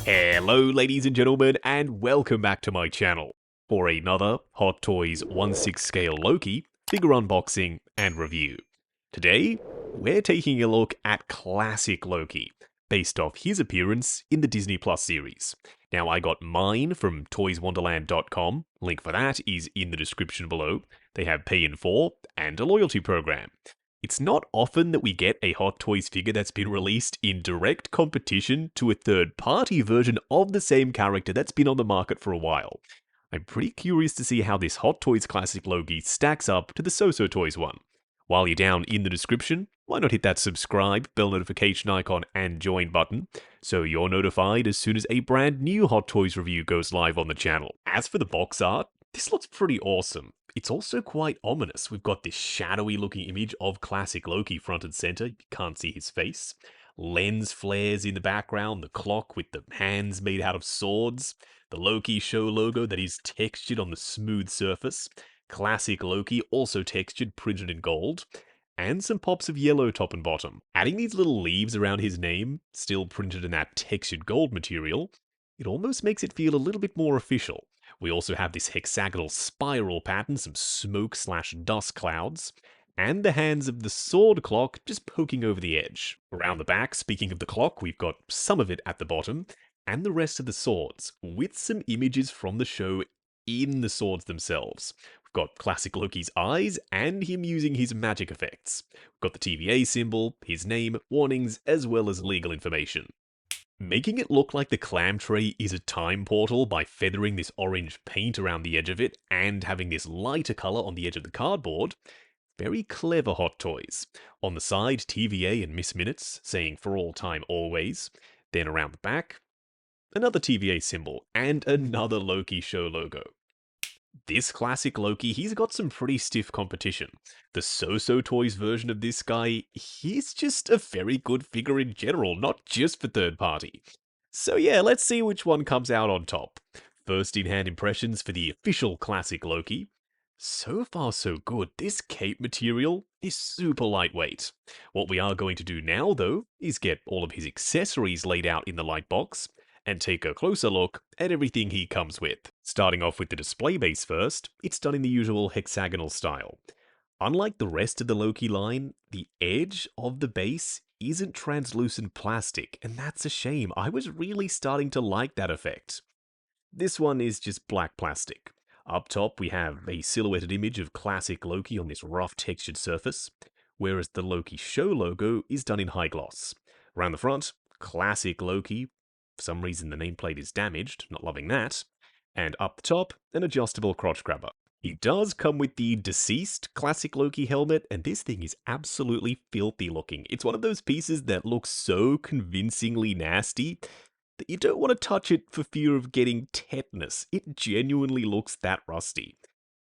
Hello ladies and gentlemen, and welcome back to my channel for another Hot Toys 1/6 scale Loki figure unboxing and review. Today, we're taking a look at classic Loki, based off his appearance in the Disney Plus series. Now I got mine from toyswonderland.com, link for that is in the description below. They have pay in 4 and a loyalty program. It's not often that we get a Hot Toys figure that's been released in direct competition to a third-party version of the same character that's been on the market for a while. I'm pretty curious to see how this Hot Toys Classic Loki stacks up to the So-So Toys one. While you're down in the description, why not hit that subscribe, bell notification icon, and join button, so you're notified as soon as a brand new Hot Toys review goes live on the channel. As for the box art, this looks pretty awesome. It's also quite ominous. We've got this shadowy looking image of classic Loki front and center. You can't see his face. Lens flares in the background, the clock with the hands made out of swords, the Loki show logo that is textured on the smooth surface, classic Loki also textured, printed in gold, and some pops of yellow top and bottom. Adding these little leaves around his name, still printed in that textured gold material, it almost makes it feel a little bit more official. We also have this hexagonal spiral pattern, some smoke/dust clouds, and the hands of the sword clock just poking over the edge. Around the back, speaking of the clock, we've got some of it at the bottom, and the rest of the swords, with some images from the show in the swords themselves. We've got classic Loki's eyes, and him using his magic effects. We've got the TVA symbol, his name, warnings, as well as legal information. Making it look like the clam tray is a time portal by feathering this orange paint around the edge of it and having this lighter colour on the edge of the cardboard. Very clever Hot Toys. On the side, TVA and Miss Minutes, saying for all time always. Then around the back, another TVA symbol and another Loki show logo. This classic Loki, he's got some pretty stiff competition. The So-So Toys version of this guy, he's just a very good figure in general, not just for third party. So yeah, let's see which one comes out on top. First in-hand impressions for the official classic Loki. So far so good, this cape material is super lightweight. What we are going to do now though, is get all of his accessories laid out in the light box, and take a closer look at everything he comes with. Starting off with the display base first, it's done in the usual hexagonal style. Unlike the rest of the Loki line, the edge of the base isn't translucent plastic, and that's a shame. I was really starting to like that effect. This one is just black plastic. Up top we have a silhouetted image of classic Loki on this rough textured surface, whereas the Loki show logo is done in high gloss. Around the front, classic Loki. For some reason the nameplate is damaged, not loving that. And up the top, an adjustable crotch grabber. He does come with the deceased classic Loki helmet, and this thing is absolutely filthy looking. It's one of those pieces that looks so convincingly nasty that you don't want to touch it for fear of getting tetanus. It genuinely looks that rusty.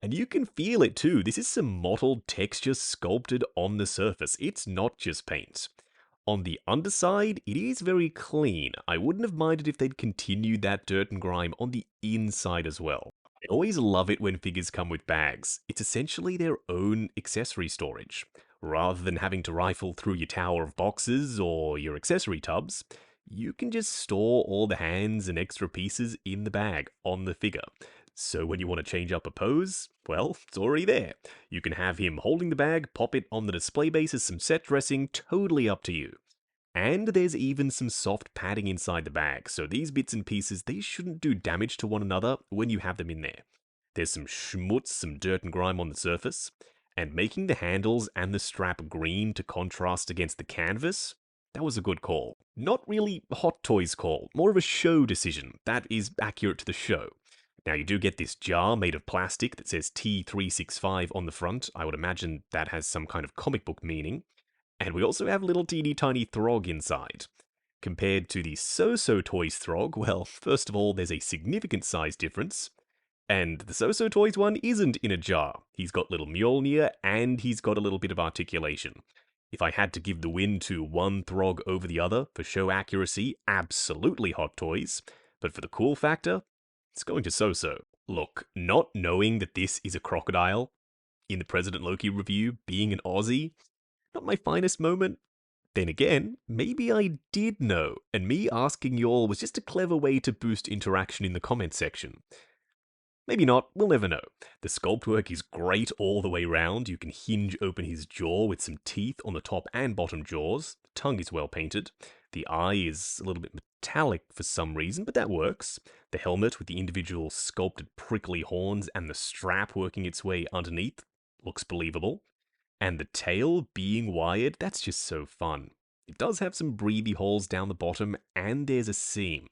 And you can feel it too. This is some mottled texture sculpted on the surface. It's not just paint. On the underside, it is very clean. I wouldn't have minded if they'd continued that dirt and grime on the inside as well. I always love it when figures come with bags. It's essentially their own accessory storage. Rather than having to rifle through your tower of boxes or your accessory tubs, you can just store all the hands and extra pieces in the bag on the figure. So when you want to change up a pose, well, it's already there. You can have him holding the bag, pop it on the display base as some set dressing, totally up to you. And there's even some soft padding inside the bag, so these bits and pieces, they shouldn't do damage to one another when you have them in there. There's some schmutz, some dirt and grime on the surface, and making the handles and the strap green to contrast against the canvas, that was a good call. Not really Hot Toys call, more of a show decision. That is accurate to the show. Now you do get this jar made of plastic that says T365 on the front. I would imagine that has some kind of comic book meaning. And we also have a little teeny tiny Throg inside. Compared to the So-So Toys Throg, well, first of all, there's a significant size difference. And the So-So Toys one isn't in a jar. He's got little Mjolnir, and he's got a little bit of articulation. If I had to give the win to one Throg over the other for show accuracy, absolutely Hot Toys. But for the cool factor, it's going to So-So. Look, not knowing that this is a crocodile in the President Loki review, being an Aussie, not my finest moment, Then again, maybe I did know, and me asking y'all was just a clever way to boost interaction in the comment section. Maybe not, we'll never know. The sculpt work is great all the way round. You can hinge open his jaw with some teeth on the top and bottom jaws. The tongue is well painted. The eye is a little bit metallic for some reason, but that works. The helmet with the individual sculpted prickly horns and the strap working its way underneath looks believable. And the tail being wired, that's just so fun. It does have some breathy holes down the bottom, and there's a seam.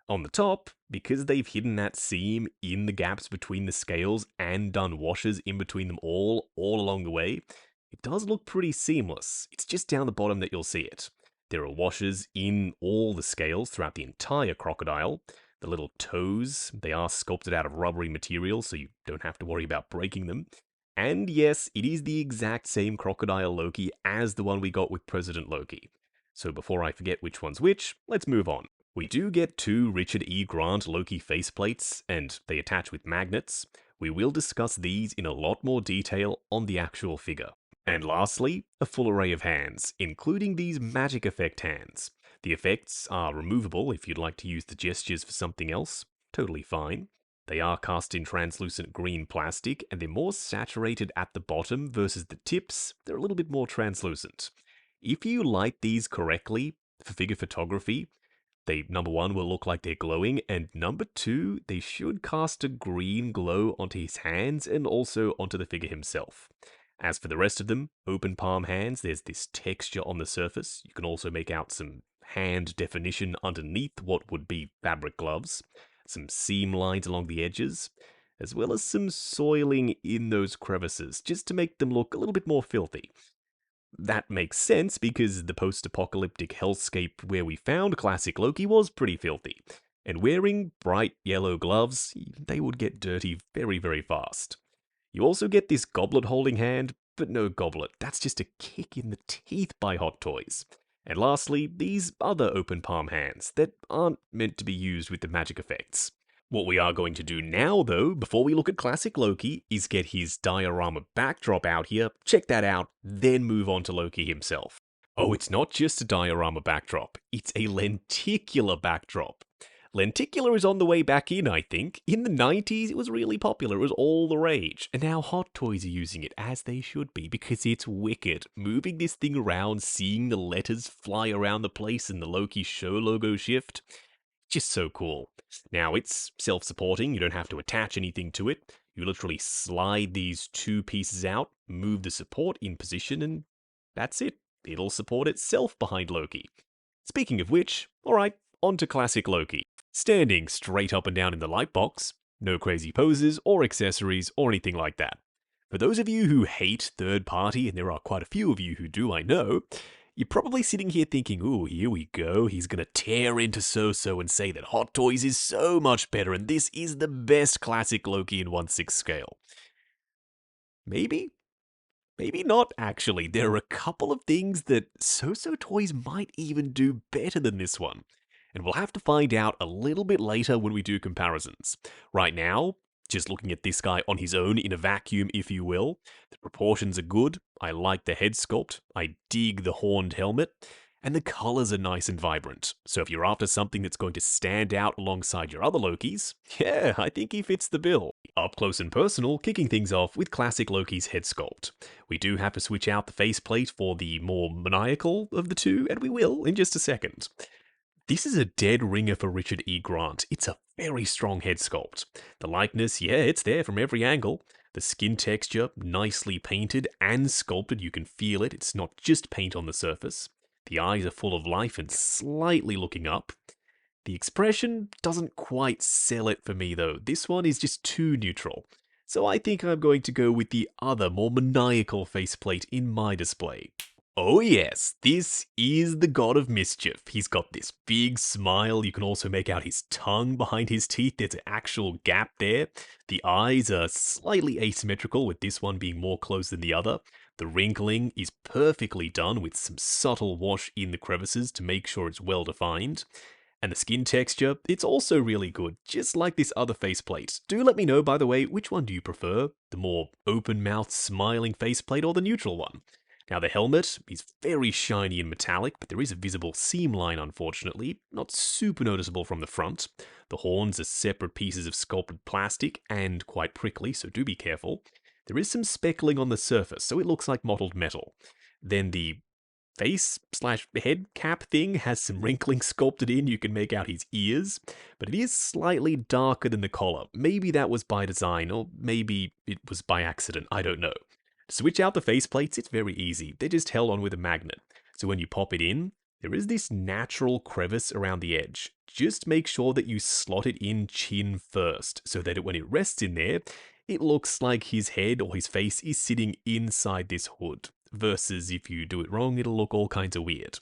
On the top, because they've hidden that seam in the gaps between the scales and done washes in between them all along the way, it does look pretty seamless. It's just down the bottom that you'll see it. There are washes in all the scales throughout the entire crocodile. The little toes, they are sculpted out of rubbery material, so you don't have to worry about breaking them. And yes, it is the exact same crocodile Loki as the one we got with President Loki. So before I forget which one's which, let's move on. We do get 2 Richard E. Grant Loki faceplates, and they attach with magnets. We will discuss these in a lot more detail on the actual figure. And lastly, a full array of hands, including these magic effect hands. The effects are removable if you'd like to use the gestures for something else. Totally fine. They are cast in translucent green plastic, and they're more saturated at the bottom versus the tips. They're a little bit more translucent. If you light these correctly for figure photography, they, number 1, will look like they're glowing, and number 2, they should cast a green glow onto his hands and also onto the figure himself. As for the rest of them, open palm hands, there's this texture on the surface. You can also make out some hand definition underneath what would be fabric gloves, some seam lines along the edges, as well as some soiling in those crevices, just to make them look a little bit more filthy. That makes sense because the post-apocalyptic hellscape where we found classic Loki was pretty filthy, and wearing bright yellow gloves, they would get dirty very, very fast. You also get this goblet-holding hand, but no goblet. That's just a kick in the teeth by Hot Toys. And lastly, these other open palm hands that aren't meant to be used with the magic effects. What we are going to do now, though, before we look at classic Loki, is get his diorama backdrop out here, check that out, then move on to Loki himself. Oh, it's not just a diorama backdrop, it's a lenticular backdrop. Lenticular is on the way back in, I think. In the 90s, it was really popular. It was all the rage. And now Hot Toys are using it, as they should be, because it's wicked. Moving this thing around, seeing the letters fly around the place and the Loki show logo shift, just so cool. Now, it's self-supporting. You don't have to attach anything to it. You literally slide these 2 pieces out, move the support in position, and that's it. It'll support itself behind Loki. Speaking of which, alright, on to classic Loki. Standing straight up and down in the light box, no crazy poses or accessories or anything like that. For those of you who hate third party, and there are quite a few of you who do, I know, you're probably sitting here thinking, ooh, here we go, he's gonna tear into So-So and say that Hot Toys is so much better and this is the best classic Loki in 1/6 scale. Maybe? Maybe not, actually. There are a couple of things that So-So Toys might even do better than this one. And we'll have to find out a little bit later when we do comparisons. Right now, just looking at this guy on his own in a vacuum, if you will, the proportions are good, I like the head sculpt, I dig the horned helmet, and the colors are nice and vibrant. So if you're after something that's going to stand out alongside your other Lokis, yeah, I think he fits the bill. Up close and personal, kicking things off with classic Loki's head sculpt. We do have to switch out the faceplate for the more maniacal of the two, and we will in just a second. This is a dead ringer for Richard E. Grant. It's a very strong head sculpt. The likeness, yeah, it's there from every angle. The skin texture, nicely painted and sculpted, you can feel it. It's not just paint on the surface. The eyes are full of life and slightly looking up. The expression doesn't quite sell it for me though. This one is just too neutral. So I think I'm going to go with the other, more maniacal faceplate in my display. Oh yes, this is the God of Mischief. He's got this big smile. You can also make out his tongue behind his teeth. There's an actual gap there. The eyes are slightly asymmetrical, with this one being more closed than the other. The wrinkling is perfectly done with some subtle wash in the crevices to make sure it's well defined. And the skin texture, it's also really good, just like this other faceplate. Do let me know, by the way, which one do you prefer? The more open-mouthed, smiling faceplate or the neutral one? Now the helmet is very shiny and metallic, but there is a visible seam line unfortunately, not super noticeable from the front. The horns are separate pieces of sculpted plastic and quite prickly, so do be careful. There is some speckling on the surface, so it looks like mottled metal. Then the face slash head cap thing has some wrinkling sculpted in. You can make out his ears, but it is slightly darker than the collar. Maybe that was by design, or maybe it was by accident. I don't know. To switch out the faceplates, it's very easy. They're just held on with a magnet. So when you pop it in, there is this natural crevice around the edge. Just make sure that you slot it in chin first, so that when it rests in there, it looks like his head or his face is sitting inside this hood. Versus if you do it wrong, it'll look all kinds of weird.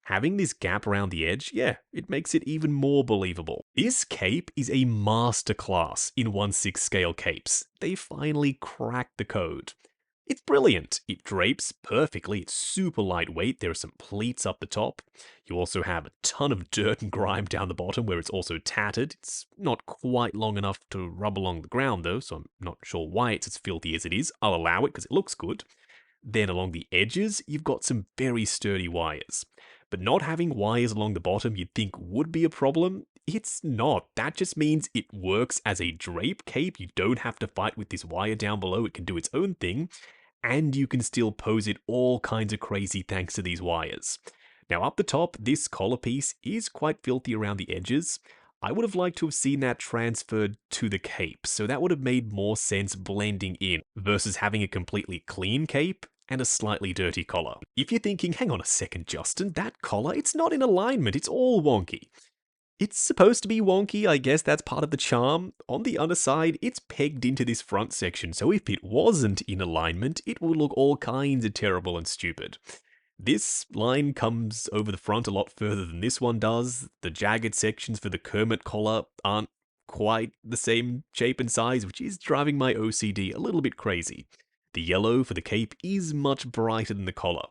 Having this gap around the edge, yeah, it makes it even more believable. This cape is a masterclass in 1/6 scale capes. They finally cracked the code. It's brilliant. It drapes perfectly. It's super lightweight. There are some pleats up the top. You also have a ton of dirt and grime down the bottom where it's also tattered. It's not quite long enough to rub along the ground though, so I'm not sure why it's as filthy as it is. I'll allow it because it looks good. Then along the edges, you've got some very sturdy wires. But not having wires along the bottom you'd think would be a problem, it's not. That just means it works as a drape cape. You don't have to fight with this wire down below. It can do its own thing. And you can still pose it all kinds of crazy thanks to these wires. Now up the top, this collar piece is quite filthy around the edges. I would have liked to have seen that transferred to the cape, so that would have made more sense blending in, versus having a completely clean cape and a slightly dirty collar. If you're thinking, hang on a second Justin, that collar, it's not in alignment, it's all wonky. It's supposed to be wonky, I guess that's part of the charm. On the underside, it's pegged into this front section, so if it wasn't in alignment, it would look all kinds of terrible and stupid. This line comes over the front a lot further than this one does. The jagged sections for the Kermit collar aren't quite the same shape and size, which is driving my OCD a little bit crazy. The yellow for the cape is much brighter than the collar.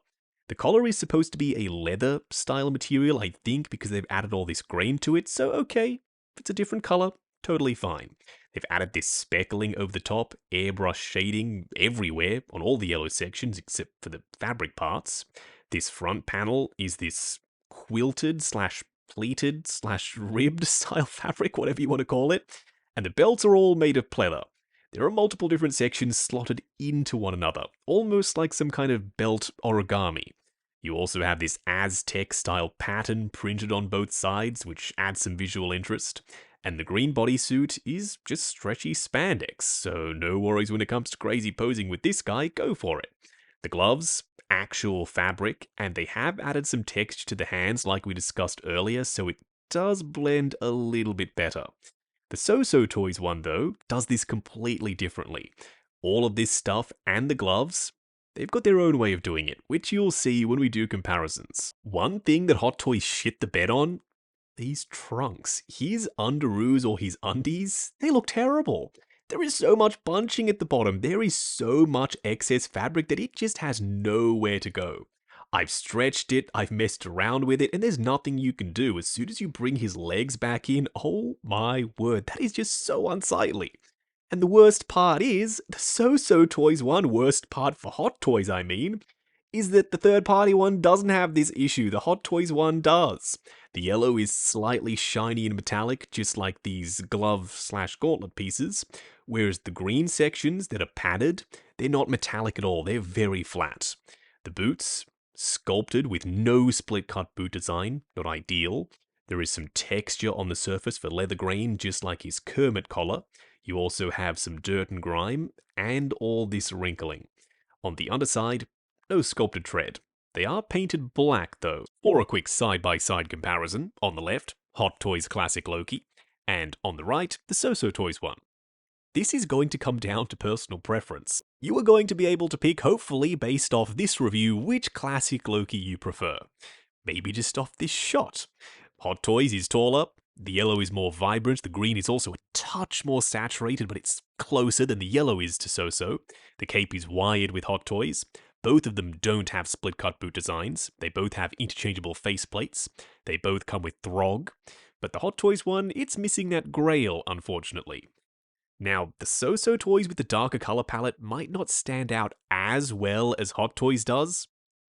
The collar is supposed to be a leather style material, I think, because they've added all this grain to it, so okay, if it's a different color, totally fine. They've added this speckling over the top, airbrush shading everywhere on all the yellow sections except for the fabric parts. This front panel is this quilted slash pleated slash ribbed style fabric, whatever you want to call it, and the belts are all made of pleather. There are multiple different sections slotted into one another, almost like some kind of belt origami. You also have this Aztec style pattern printed on both sides, which adds some visual interest. And the green bodysuit is just stretchy spandex, so no worries when it comes to crazy posing with this guy, go for it. The gloves, actual fabric, and they have added some texture to the hands like we discussed earlier, so it does blend a little bit better. The So-So Toys one, though, does this completely differently. All of this stuff and the gloves, they've got their own way of doing it, which you'll see when we do comparisons. One thing that Hot Toys shit the bed on, these trunks. His underoos or his undies, they look terrible. There is so much bunching at the bottom. There is so much excess fabric that it just has nowhere to go. I've stretched it, I've messed around with it, and there's nothing you can do. As soon as you bring his legs back in, oh my word, that is just so unsightly. And the worst part is, the So-So Toys one, worst part for Hot Toys I mean, is that the third-party one doesn't have this issue, the Hot Toys one does. The yellow is slightly shiny and metallic, just like these glove/gauntlet pieces, whereas the green sections that are padded, they're not metallic at all, they're very flat. The boots, sculpted with no split-cut boot design, not ideal. There is some texture on the surface for leather grain, just like his Kermit collar. You also have some dirt and grime, and all this wrinkling. On the underside, no sculpted tread. They are painted black though. For a quick side-by-side comparison, on the left, Hot Toys Classic Loki, and on the right, the So-So Toys one. This is going to come down to personal preference. You are going to be able to pick, hopefully based off this review, which classic Loki you prefer. Maybe just off this shot. Hot Toys is taller, the yellow is more vibrant, the green is also a touch more saturated, but it's closer than the yellow is to So-So. The cape is wired with Hot Toys. Both of them don't have split-cut boot designs. They both have interchangeable faceplates. They both come with Throg. But the Hot Toys one, it's missing that grail, unfortunately. Now, the So-So Toys with the darker color palette might not stand out as well as Hot Toys does,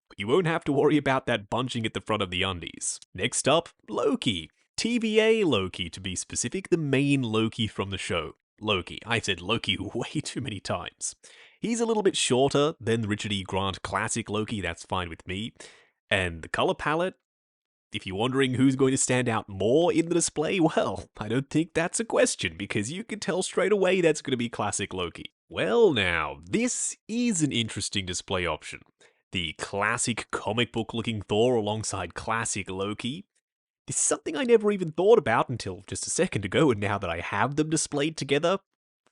but you won't have to worry about that bunching at the front of the undies. Next up, Loki. TVA Loki, to be specific, the main Loki from the show. Loki. I said Loki way too many times. He's a little bit shorter than the Richard E. Grant classic Loki, that's fine with me. And the color palette, if you're wondering who's going to stand out more in the display, well, I don't think that's a question, because you can tell straight away that's going to be classic Loki. Well now, this is an interesting display option. The classic comic book looking Thor alongside classic Loki. This is something I never even thought about until just a second ago, and now that I have them displayed together,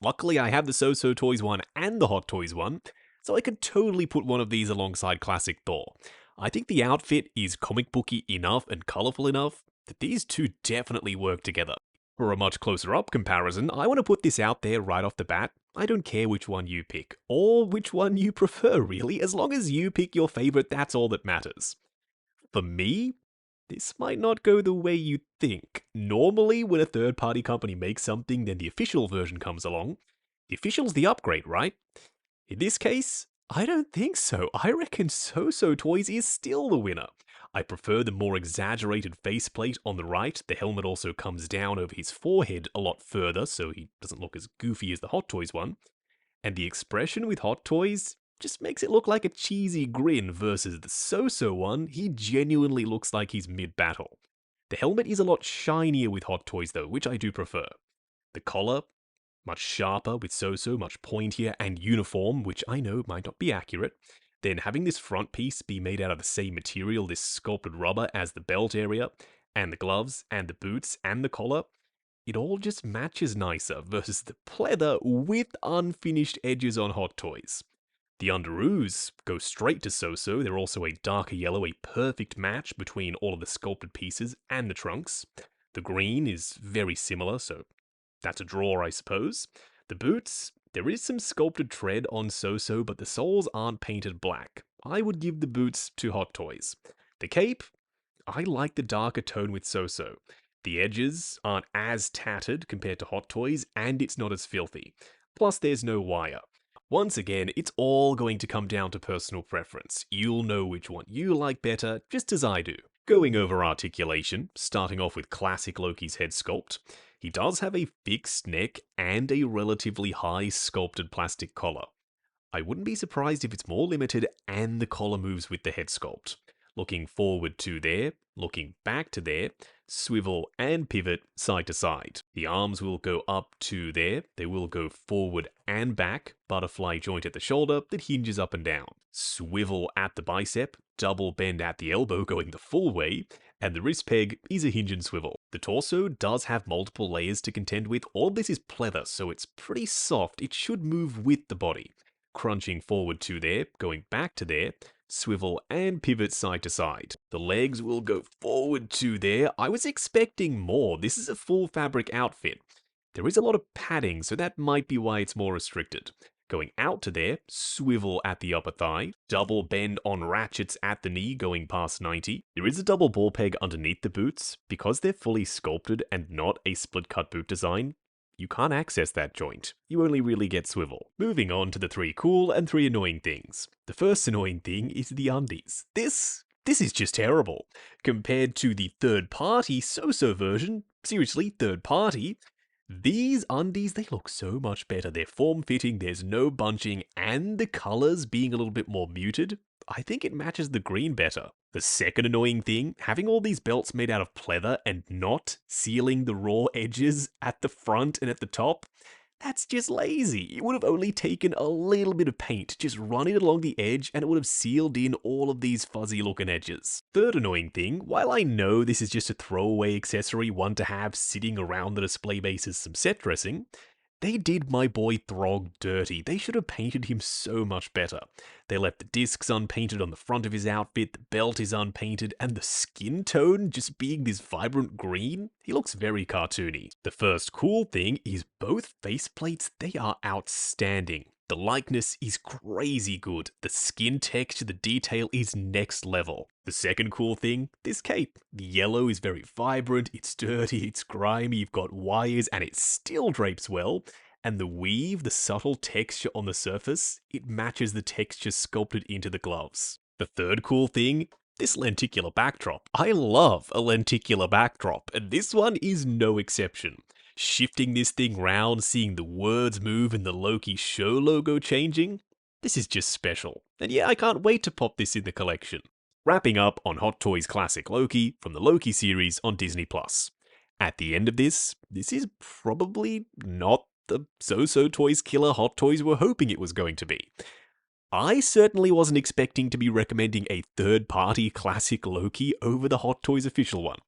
luckily I have the So Toys one and the Hot Toys one, so I could totally put one of these alongside classic Thor. I think the outfit is comic booky enough and colourful enough that these two definitely work together. For a much closer up comparison, I want to put this out there right off the bat. I don't care which one you pick, or which one you prefer really, as long as you pick your favourite, that's all that matters. For me, this might not go the way you think. Normally, when a third-party company makes something, then the official version comes along. The official's the upgrade, right? In this case, I don't think so. I reckon So Toys is still the winner. I prefer the more exaggerated faceplate on the right. The helmet also comes down over his forehead a lot further, so he doesn't look as goofy as the Hot Toys one. And the expression with Hot Toys just makes it look like a cheesy grin versus the So one. He genuinely looks like he's mid-battle. The helmet is a lot shinier with Hot Toys though, which I do prefer. The collar, much sharper with So, much pointier and uniform, which I know might not be accurate. Then having this front piece be made out of the same material, this sculpted rubber, as the belt area, and the gloves, and the boots, and the collar, it all just matches nicer versus the pleather with unfinished edges on Hot Toys. The underoos go straight to So. They're also a darker yellow, a perfect match between all of the sculpted pieces and the trunks. The green is very similar, so that's a draw, I suppose. The boots, there is some sculpted tread on So, but the soles aren't painted black. I would give the boots to Hot Toys. The cape, I like the darker tone with So. The edges aren't as tattered compared to Hot Toys, and it's not as filthy. Plus, there's no wire. Once again, it's all going to come down to personal preference. You'll know which one you like better, just as I do. Going over articulation, starting off with classic Loki's head sculpt, he does have a fixed neck and a relatively high sculpted plastic collar. I wouldn't be surprised if it's more limited and the collar moves with the head sculpt. Looking forward to there, looking back to there, swivel and pivot side to side. The arms will go up to there, they will go forward and back, butterfly joint at the shoulder that hinges up and down. Swivel at the bicep, double bend at the elbow going the full way, and the wrist peg is a hinge and swivel. The torso does have multiple layers to contend with. All of this is pleather, so it's pretty soft. It should move with the body. Crunching forward to there, going back to there, swivel and pivot side to side. The legs will go forward to there. I was expecting more. This is a full fabric outfit. There is a lot of padding, so that might be why it's more restricted. Going out to there, swivel at the upper thigh, double bend on ratchets at the knee going past 90. There is a double ball peg underneath the boots. Because they're fully sculpted and not a split cut boot design, you can't access that joint. You only really get swivel. Moving on to the 3 cool and 3 annoying things. The first annoying thing is the undies. This is just terrible. Compared to the third-party So version, seriously, third-party, these undies, they look so much better. They're form-fitting, there's no bunching, and the colours being a little bit more muted, I think it matches the green better. The second annoying thing, having all these belts made out of pleather and not sealing the raw edges at the front and at the top, that's just lazy. It would have only taken a little bit of paint, just run it along the edge, and it would have sealed in all of these fuzzy looking edges. Third annoying thing, while I know this is just a throwaway accessory, one to have sitting around the display base as some set dressing, they did my boy Throg dirty. They should have painted him so much better. They left the discs unpainted on the front of his outfit, the belt is unpainted, and the skin tone just being this vibrant green, he looks very cartoony. The first cool thing is both faceplates, they are outstanding. The likeness is crazy good. The skin texture, the detail is next level. The second cool thing, this cape. The yellow is very vibrant, it's dirty, it's grimy, you've got wires, and it still drapes well. And the weave, the subtle texture on the surface, it matches the texture sculpted into the gloves. The third cool thing, this lenticular backdrop. I love a lenticular backdrop, and this one is no exception. Shifting this thing round, seeing the words move and the Loki show logo changing, this is just special. And yeah, I can't wait to pop this in the collection. Wrapping up on Hot Toys Classic Loki from the Loki series on Disney+. At the end of this is probably not the so-so toys killer Hot Toys were hoping it was going to be. I certainly wasn't expecting to be recommending a third-party classic Loki over the Hot Toys official one.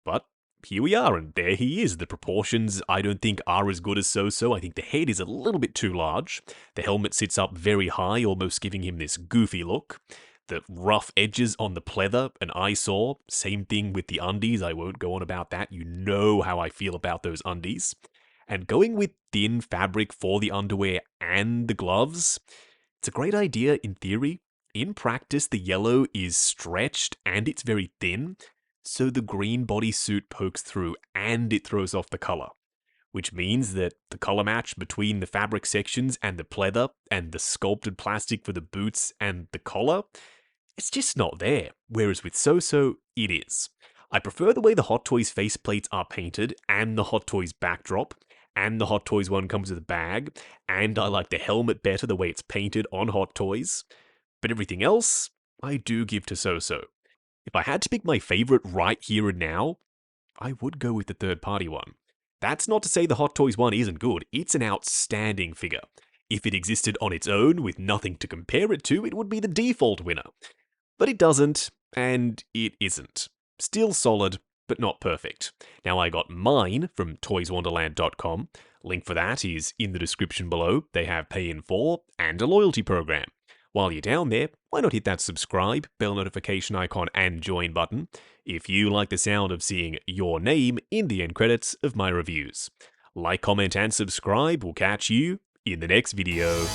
But here we are, and there he is. The proportions I don't think are as good as so-so. I think the head is a little bit too large. The helmet sits up very high, almost giving him this goofy look. The rough edges on the pleather, an eyesore. Same thing with the undies. I won't go on about that. You know how I feel about those undies. And going with thin fabric for the underwear and the gloves, it's a great idea in theory. In practice, the yellow is stretched and it's very thin, so the green bodysuit pokes through and it throws off the color. Which means that the color match between the fabric sections and the pleather and the sculpted plastic for the boots and the collar, it's just not there. Whereas with So-So, it is. I prefer the way the Hot Toys faceplates are painted and the Hot Toys backdrop, and the Hot Toys one comes with a bag, and I like the helmet better the way it's painted on Hot Toys. But everything else, I do give to So-So. If I had to pick my favorite right here and now, I would go with the third-party one. That's not to say the Hot Toys one isn't good, it's an outstanding figure. If it existed on its own with nothing to compare it to, it would be the default winner. But it doesn't, and it isn't. Still solid, but not perfect. Now, I got mine from toyswonderland.com. Link for that is in the description below. They have Pay in 4 and a loyalty program. While you're down there, why not hit that subscribe, bell notification icon, and join button if you like the sound of seeing your name in the end credits of my reviews. Like, comment, and subscribe. We'll catch you in the next video.